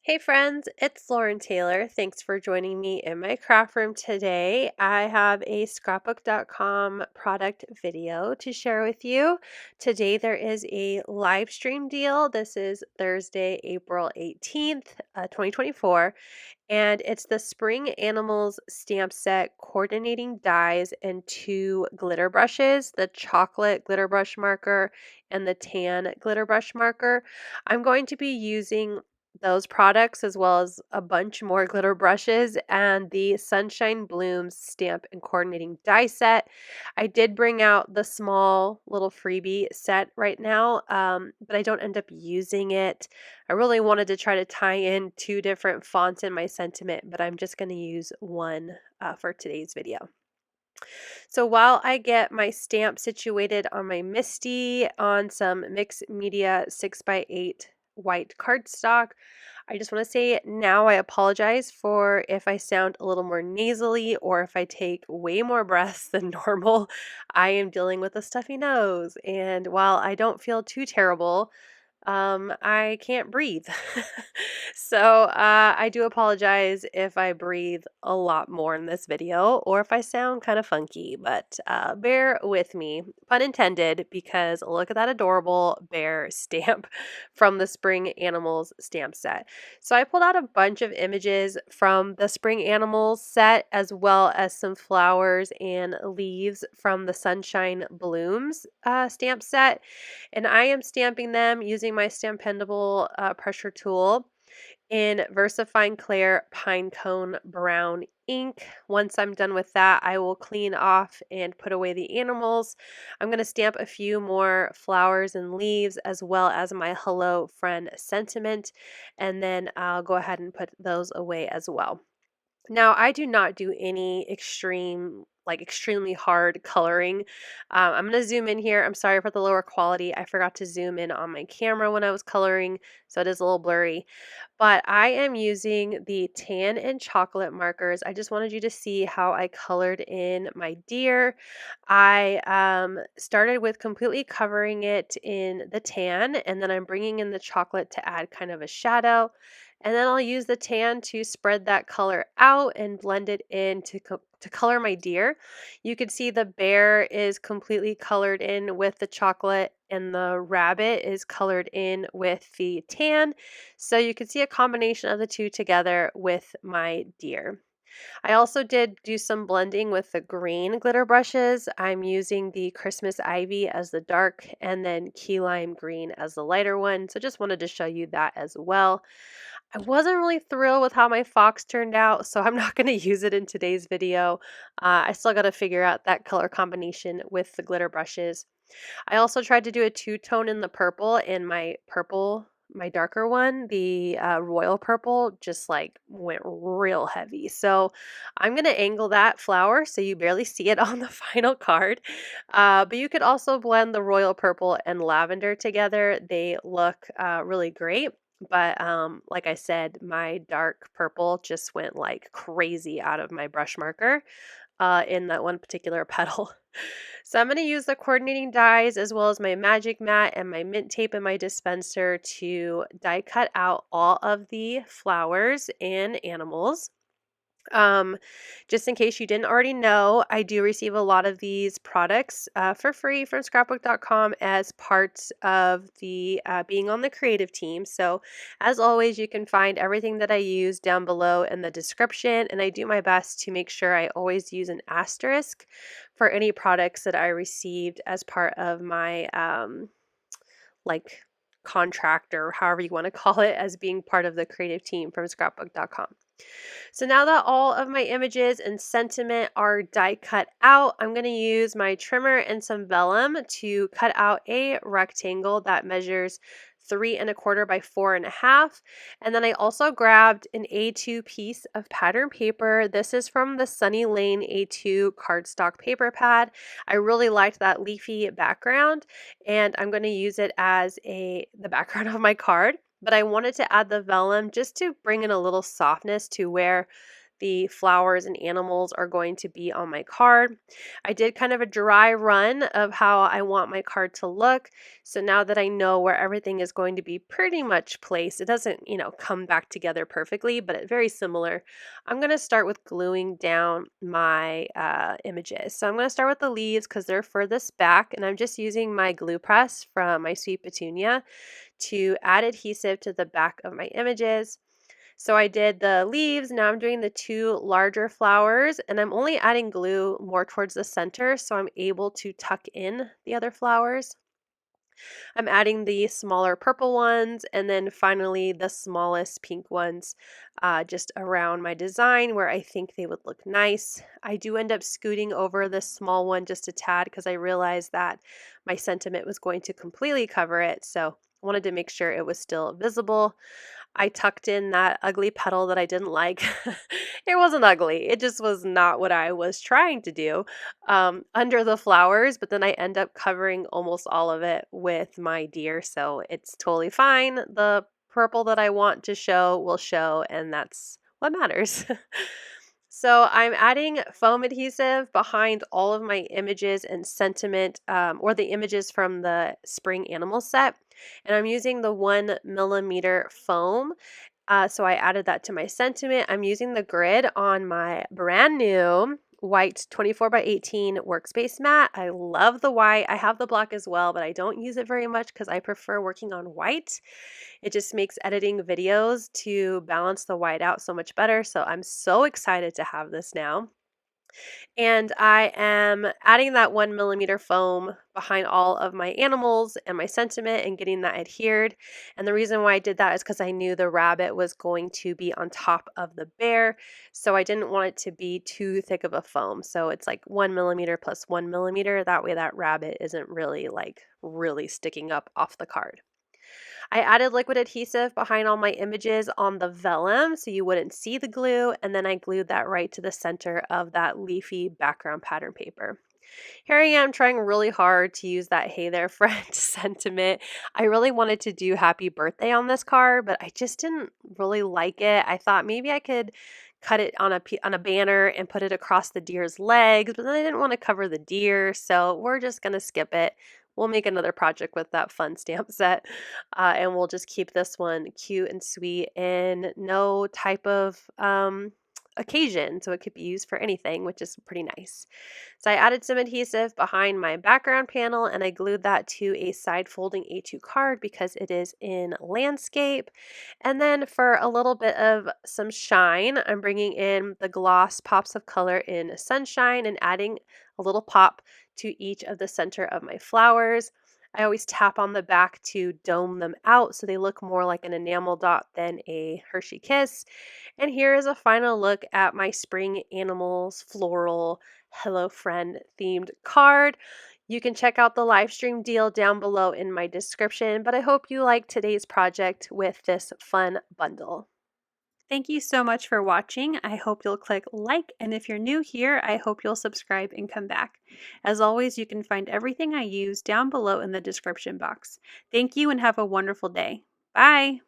Hey friends, it's Lauren Taylor. Thanks for joining me in my craft room today. I have a scrapbook.com product video to share with you. Today there is a live stream deal. This is Thursday, April 18th, 2024, and it's the Spring Animals stamp set coordinating dies and two glitter brushes, the chocolate glitter brush marker and the tan glitter brush marker. I'm going to be using those products as well as a bunch more glitter brushes and the Sunshine Blooms stamp and coordinating die set. I did bring out the small little freebie set right now, but I don't end up using it. I really wanted to try to tie in two different fonts in my sentiment, but I'm just going to use one for today's video. So while I get my stamp situated on my Misty on some mixed media 6x8 white cardstock, I just want to say now I apologize for if I sound a little more nasally or if I take way more breaths than normal. I am dealing with a stuffy nose, and while I don't feel too terrible, I can't breathe. So I do apologize if I breathe a lot more in this video or if I sound kind of funky, but bear with me, pun intended, because look at that adorable bear stamp from the Spring Animals stamp set. So I pulled out a bunch of images from the Spring Animals set as well as some flowers and leaves from the Sunshine Blooms stamp set, and I am stamping them using my Stampendable pressure tool in VersaFine Clair Pinecone Brown ink. Once I'm done with that, I will clean off and put away the animals. I'm going to stamp a few more flowers and leaves as well as my Hello Friend sentiment, and then I'll go ahead and put those away as well. Now, I do not do any extremely hard coloring. I'm going to zoom in here. I'm sorry for the lower quality. I forgot to zoom in on my camera when I was coloring, so it is a little blurry. But I am using the tan and chocolate markers. I just wanted you to see how I colored in my deer. I started with completely covering it in the tan, and then I'm bringing in the chocolate to add kind of a shadow. And then I'll use the tan to spread that color out and blend it in to color my deer. You can see the bear is completely colored in with the chocolate and the rabbit is colored in with the tan. So you can see a combination of the two together with my deer. I also did do some blending with the green glitter brushes. I'm using the Christmas Ivy as the dark and then Key Lime Green as the lighter one. So just wanted to show you that as well. I wasn't really thrilled with how my fox turned out, so I'm not going to use it in today's video. I still got to figure out that color combination with the glitter brushes. I also tried to do a two-tone in the purple, and my darker one, the royal purple, just like went real heavy. So I'm going to angle that flower so you barely see it on the final card. But you could also blend the royal purple and lavender together. They look really great. But like I said, my dark purple just went like crazy out of my brush marker in that one particular petal. So I'm going to use the coordinating dies as well as my magic mat and my mint tape in my dispenser to die cut out all of the flowers and animals. Just in case you didn't already know, I do receive a lot of these products for free from scrapbook.com as parts of the being on the creative team. So as always, you can find everything that I use down below in the description, and I do my best to make sure I always use an asterisk for any products that I received as part of my like contract, or however you want to call it, as being part of the creative team from scrapbook.com. So now that all of my images and sentiment are die cut out, I'm going to use my trimmer and some vellum to cut out a rectangle that measures 3¼ by 4½. And then I also grabbed an A2 piece of pattern paper. This is from the Sunny Lane A2 cardstock paper pad. I really liked that leafy background, and I'm going to use it as the background of my card. But I wanted to add the vellum just to bring in a little softness to where the flowers and animals are going to be on my card. I did kind of a dry run of how I want my card to look. So now that I know where everything is going to be pretty much placed, it doesn't, come back together perfectly, but it's very similar. I'm going to start with gluing down my images. So I'm going to start with the leaves because they're furthest back, and I'm just using my glue press from my Sweet Petunia to add adhesive to the back of my images. So I did the leaves, now I'm doing the two larger flowers, and I'm only adding glue more towards the center so I'm able to tuck in the other flowers. I'm adding the smaller purple ones and then finally the smallest pink ones just around my design where I think they would look nice. I do end up scooting over this small one just a tad because I realized that my sentiment was going to completely cover it, so I wanted to make sure it was still visible. I tucked in that ugly petal that I didn't like. It wasn't ugly. It just was not what I was trying to do under the flowers, but then I end up covering almost all of it with my deer, so it's totally fine. The purple that I want to show will show, and that's what matters. So I'm adding foam adhesive behind all of my images and sentiment, or the images from the spring animal set. And I'm using the 1 millimeter foam. So I added that to my sentiment. I'm using the grid on my brand new white 24 by 18 workspace mat. I love the white. I have the black as well, but I don't use it very much because I prefer working on white. It just makes editing videos to balance the white out so much better. So I'm so excited to have this now. And I am adding that 1 millimeter foam behind all of my animals and my sentiment and getting that adhered. And the reason why I did that is because I knew the rabbit was going to be on top of the bear. So I didn't want it to be too thick of a foam. So it's like 1 millimeter plus 1 millimeter. That way that rabbit isn't really really sticking up off the card. I added liquid adhesive behind all my images on the vellum so you wouldn't see the glue, and then I glued that right to the center of that leafy background pattern paper. Here I am trying really hard to use that "Hey there friend" sentiment. I really wanted to do happy birthday on this card, but I just didn't really like it. I thought maybe I could cut it on a banner and put it across the deer's legs, but then I didn't want to cover the deer, so we're just going to skip it. We'll make another project with that fun stamp set, and we'll just keep this one cute and sweet and no type of occasion, so it could be used for anything, which is pretty nice. So I added some adhesive behind my background panel and I glued that to a side folding A2 card because it is in landscape. And then for a little bit of some shine, I'm bringing in the gloss pops of color in sunshine and adding a little pop to each of the center of my flowers. I always tap on the back to dome them out so they look more like an enamel dot than a Hershey Kiss. And here is a final look at my spring animals floral Hello Friend themed card. You can check out the live stream deal down below in my description, but I hope you liked today's project with this fun bundle. Thank you so much for watching. I hope you'll click like, and if you're new here, I hope you'll subscribe and come back. As always, you can find everything I use down below in the description box. Thank you and have a wonderful day. Bye!